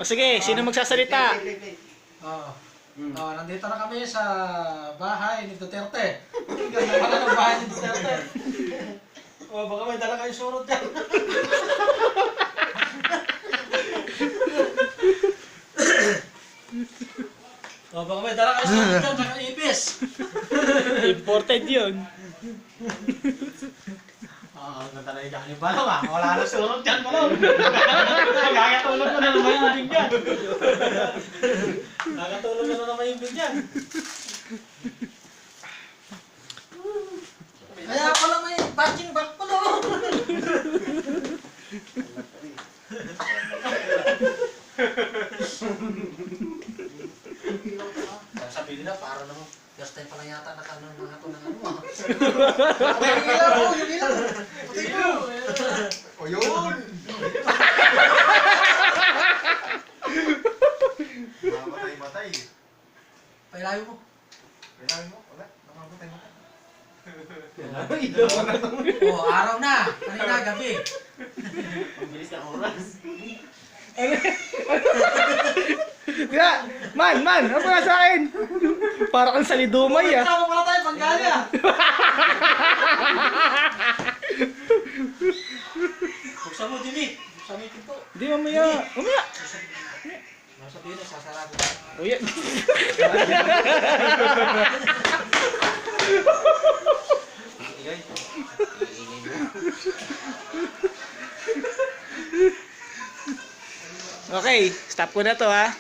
sige, sino magsasalita? Nandito na kami sa bahay ni Duterte. Ganda pala ng bahay ni Duterte. Baka may dala kayong surot dyan. Baka may dala kayong surot dyan, saka ipis. Imported yun. Ganda na yung galing balong ah. Wala na surot dyan balong. Kakatulog ko na naman yung ibig dyan. Kakatulog na naman yung ibig dyan. Kaya pala may batching back pala. Sabi nila para naman gas time pala yata nakaano ng mga ito ng ano ah. Yung ilaw! Yung ilaw! Patay mo! O yun! Matay. Pailayo mo. Pailayo mo? Wala. Nakamatay mo. Araw na! Kanina gabi. Ang bilis ng oras. Man, ano ba sa akin? Para kang salidumay ah. Sama pala tayo, panggali ah. Buksan mo, Jimmy. Buksan mo yung pinto. Hindi, mamaya. Sabihin na, sasarado. Uy. Okay, stop ko na to ha.